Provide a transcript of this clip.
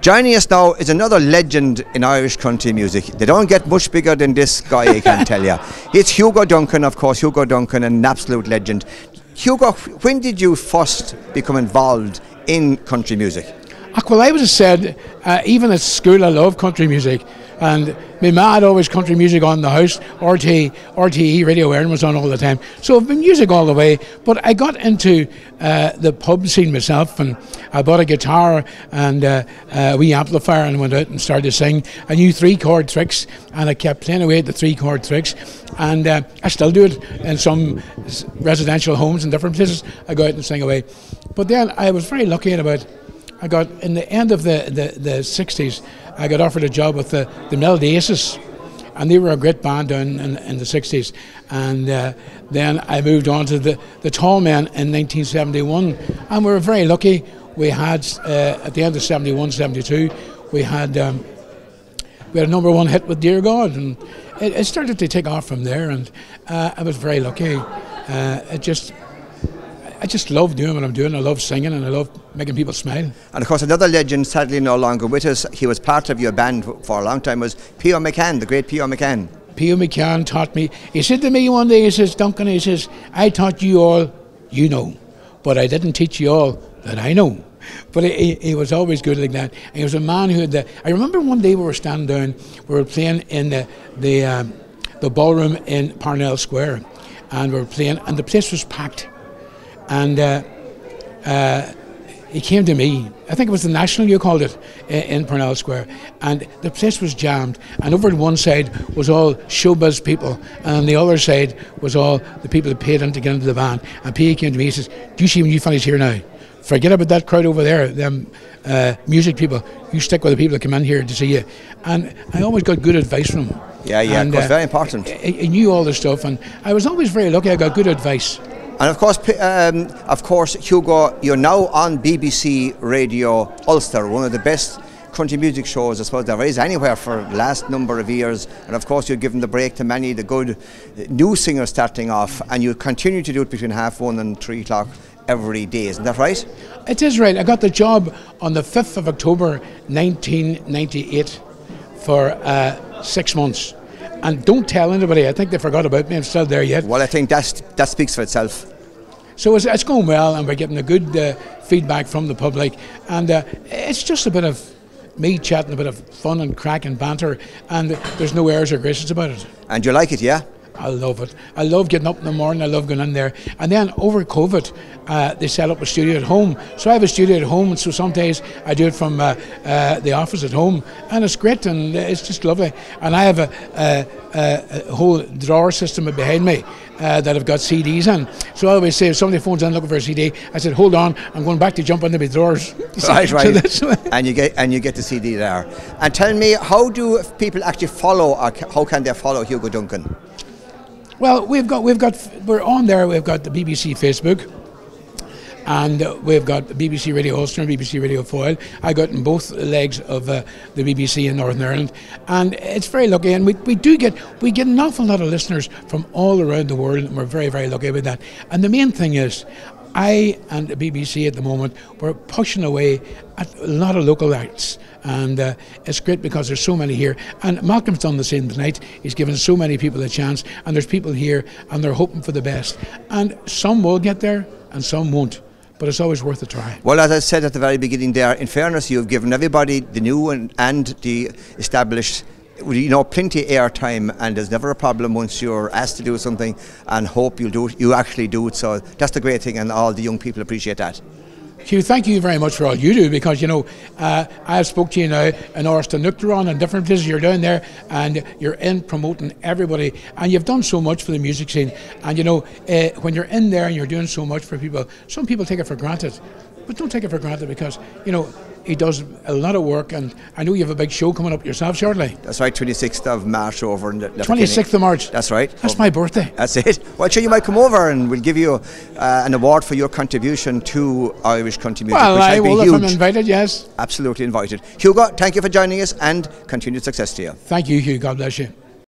Joining us now is another legend in Irish country music. They don't get much bigger than this guy, I can tell you. It's Hugo Duncan, of course. Hugo Duncan, an absolute legend. Hugo, when did you first become involved in country music? Well, I would have said, even at school, I loved country music. And my ma had always country music on in the house. RTE, Radio Ireland was on all the time. So I've been music all the way. But I got into the pub scene myself, and I bought a guitar and a wee amplifier and went out and started to sing. I knew 3-chord tricks, and I kept playing away at the 3-chord tricks. And I still do it in some residential homes in different places. I go out and sing away. But then I was very lucky I got, in the end of the 60s, I got offered a job with the Melody Aces, and they were a great band down in the 60s. And then I moved on to the Tall Men in 1971, and we were very lucky. We had, at the end of 71, 72, we had a #1 hit with Dear God, and it started to take off from there, and I was very lucky. I just love doing what I'm doing. I love singing and I love making people smile. And of course another legend, sadly no longer with us, he was part of your band for a long time, was P.O. McCann, the great P.O. McCann. P.O. McCann taught me, he said to me one day, he says, Duncan, he says, I taught you all you know, but I didn't teach you all that I know. But he was always good like that. And he was a man who had I remember one day we were standing down, we were playing in the ballroom in Parnell Square, and we were playing, and the place was packed. And he came to me, I think it was the National, you called it, in Parnell Square, and the place was jammed, and over on one side was all showbiz people, and on the other side was all the people that paid in to get into the van. And P.A. came to me, he says, do you see when you finish here now, forget about that crowd over there, them music people, you stick with the people that come in here to see you. And I always got good advice from him. Yeah, and, of course, very important. He knew all the stuff, and I was always very lucky, I got good advice. And of course, Hugo, you're now on BBC Radio Ulster, one of the best country music shows I suppose there is anywhere for the last number of years. And of course, you've given the break to many the good new singers starting off, and you continue to do it between 1:30 and 3 o'clock every day. Isn't that right? It is right. I got the job on the 5th of October 1998 for 6 months. And don't tell anybody, I think they forgot about me, I'm still there yet. Well, I think that speaks for itself. So it's going well, and we're getting a good feedback from the public. And it's just a bit of me chatting, a bit of fun and crack and banter, and there's no airs or graces about it. And you like it, yeah? I love it. I love getting up in the morning, I love going in there. And then over COVID, they set up a studio at home. So I have a studio at home, and so some days I do it from the office at home. And it's great, and it's just lovely. And I have a whole drawer system behind me that I've got CDs in. So I always say, if somebody phones in looking for a CD, I said, hold on, I'm going back to jump into my drawers. Right. And you get the CD there. And tell me, how do people actually follow, or how can they follow Hugo Duncan? Well, we're on there. We've got the BBC Facebook, and we've got BBC Radio Ulster and BBC Radio Foyle. I got in both legs of the BBC in Northern Ireland, and it's very lucky. And we get an awful lot of listeners from all around the world, and we're very, very lucky about that. And the main thing is, I and the BBC at the moment, we're pushing away at a lot of local acts, and it's great because there's so many here. And Malcolm's done the same tonight. He's given so many people a chance, and there's people here, and they're hoping for the best. And some will get there, and some won't. But it's always worth a try. Well, as I said at the very beginning there, in fairness, you've given everybody, the new and the established, plenty of airtime, and there's never a problem once you're asked to do something, and hope you actually do it. So that's the great thing, and all the young people appreciate that. Hugh, thank you very much for all you do, because I have spoke to you now in Orsta Nucleron and different places. You're down there and you're in promoting everybody, and you've done so much for the music scene. And when you're in there and you're doing so much for people, some people take it for granted, but don't take it for granted, because he does a lot of work, and I know you have a big show coming up yourself shortly. That's right, 26th of March over in the 26th of March. That's right. That's my birthday. That's it. Well, sure, you might come over and we'll give you an award for your contribution to Irish country music. Well, I will if I'm invited, yes. Absolutely invited. Hugo, thank you for joining us, and continued success to you. Thank you, Hugh. God bless you.